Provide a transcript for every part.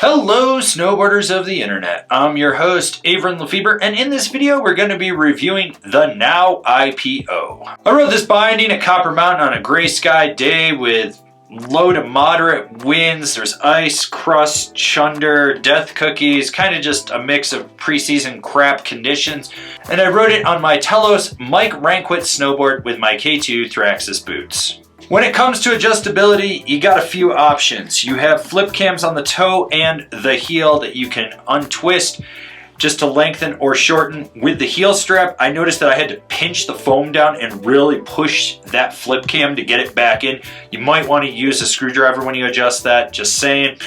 Hello snowboarders of the internet, I'm your host Avran LeFeber, and in this video we're going to be reviewing the Now IPO. I rode this binding at Copper Mountain on a gray sky day with low to moderate winds. There's ice, crust, chunder, death cookies, kind of just a mix of preseason crap conditions, and I rode it on my Telos Mike Ranquit snowboard with my K2 Thraxis boots. When it comes to adjustability, you got a few options. You have flip cams on the toe and the heel that you can untwist just to lengthen or shorten. With the heel strap, I noticed that I had to pinch the foam down and really push that flip cam to get it back in. You might want to use a screwdriver when you adjust that, just saying.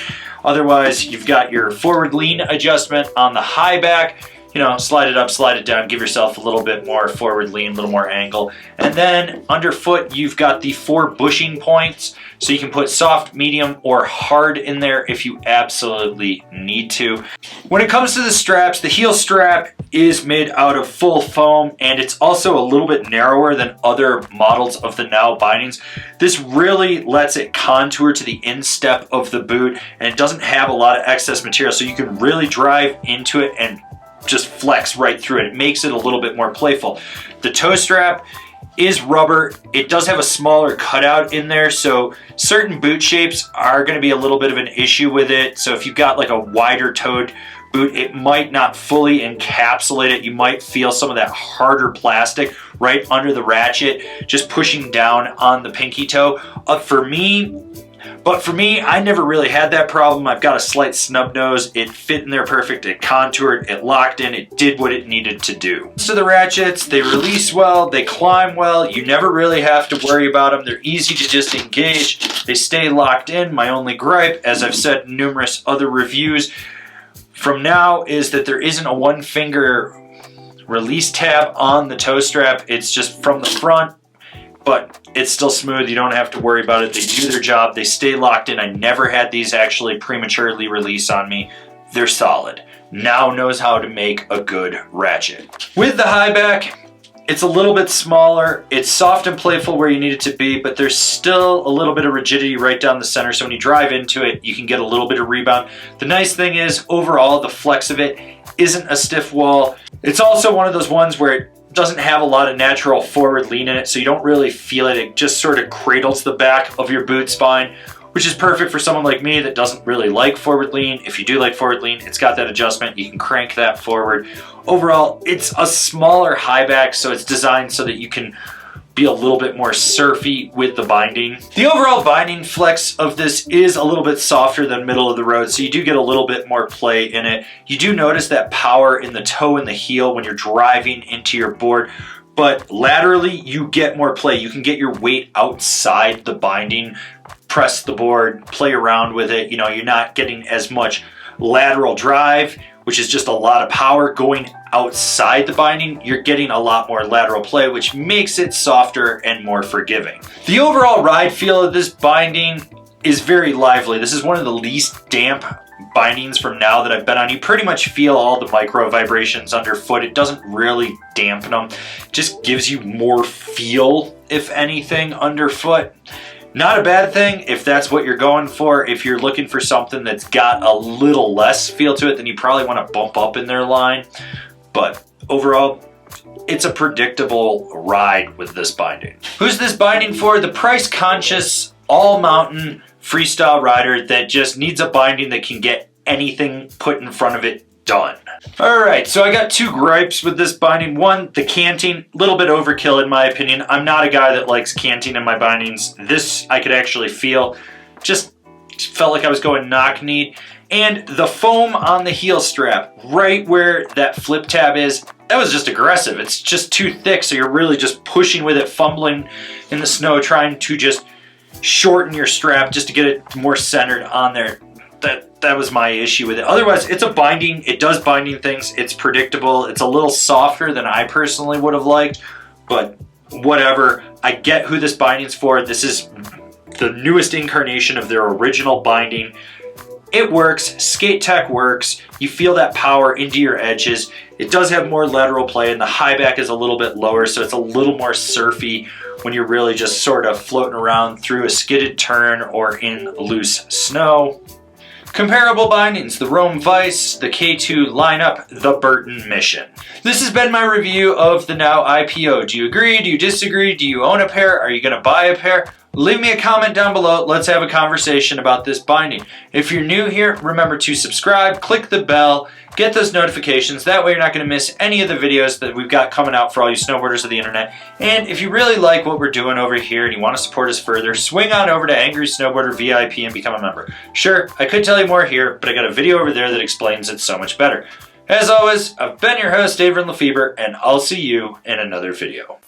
Otherwise, you've got your forward lean adjustment on the high back. You know, slide it up, slide it down, give yourself a little bit more forward lean, a little more angle. And then underfoot, you've got the 4 bushing points. So you can put soft, medium, or hard in there if you absolutely need to. When it comes to the straps, the heel strap is made out of full foam, and it's also a little bit narrower than other models of the Now bindings. This really lets it contour to the instep of the boot, and it doesn't have a lot of excess material, so you can really drive into it and just flex right through it. It makes it a little bit more playful. The toe strap is rubber. It does have a smaller cutout in there, so certain boot shapes are going to be a little bit of an issue with it. So if you've got like a wider toed boot, it might not fully encapsulate it. You might feel some of that harder plastic right under the ratchet, just pushing down on the pinky toe. For me, I never really had that problem. I've got a slight snub nose. It fit in there perfect. It contoured, it locked in, it did what it needed to do. So the ratchets, they release well, they climb well. You never really have to worry about them. They're easy to just engage. They stay locked in. My only gripe, as I've said in numerous other reviews from Now, is that there isn't a 1-finger release tab on the toe strap. It's just from the front, but it's still smooth. You don't have to worry about it. They do their job. They stay locked in. I never had these actually prematurely release on me. They're solid. Now knows how to make a good ratchet. With the high back, it's a little bit smaller. It's soft and playful where you need it to be, but there's still a little bit of rigidity right down the center. So when you drive into it, you can get a little bit of rebound. The nice thing is, overall, the flex of it isn't a stiff wall. It's also one of those ones where it doesn't have a lot of natural forward lean in it, so you don't really feel it. It just sort of cradles the back of your boot spine, which is perfect for someone like me that doesn't really like forward lean. If you do like forward lean, it's got that adjustment. You can crank that forward. Overall, it's a smaller high back, so it's designed so that you can be a little bit more surfy with the binding. The overall binding flex of this is a little bit softer than middle of the road, so you do get a little bit more play in it. You do notice that power in the toe and the heel when you're driving into your board, but laterally you get more play. You can get your weight outside the binding, press the board, play around with it. You know, you're not getting as much lateral drive, which is just a lot of power going outside the binding. You're getting a lot more lateral play, which makes it softer and more forgiving. The overall ride feel of this binding is very lively. This is one of the least damp bindings from Now that I've been on. You pretty much feel all the micro vibrations underfoot. It doesn't really dampen them. It just gives you more feel, if anything, underfoot. Not a bad thing if that's what you're going for. If you're looking for something that's got a little less feel to it, then you probably want to bump up in their line. But overall, it's a predictable ride with this binding. Who's this binding for? The price-conscious, all-mountain freestyle rider that just needs a binding that can get anything put in front of it done. Alright, so I got 2 gripes with this binding. One, the canting, a little bit overkill in my opinion. I'm not a guy that likes canting in my bindings. This I could actually feel. Just felt like I was going knock-kneed. And the foam on the heel strap, right where that flip tab is, that was just aggressive. It's just too thick, so you're really just pushing with it, fumbling in the snow, trying to just shorten your strap just to get it more centered on there. That was my issue with it. Otherwise, it's a binding. It does binding things. It's predictable. It's a little softer than I personally would have liked, but whatever. I get who this binding's for. This is the newest incarnation of their original binding. It works. Skate tech works. You feel that power into your edges. It does have more lateral play, and the high back is a little bit lower, so it's a little more surfy when you're really just sort of floating around through a skidded turn or in loose snow. Comparable bindings, the Rome Vice, the K2 lineup, the Burton Mission. This has been my review of the Now IPO. Do you agree? Do you disagree? Do you own a pair? Are you going to buy a pair? Leave me a comment down below. Let's have a conversation about this binding. If you're new here, remember to subscribe, click the bell, get those notifications. That way you're not going to miss any of the videos that we've got coming out for all you snowboarders of the internet. And if you really like what we're doing over here and you want to support us further, swing on over to Angry Snowboarder VIP and become a member. Sure, I could tell you more here, but I got a video over there that explains it so much better. As always, I've been your host, Avran LeFeber, and I'll see you in another video.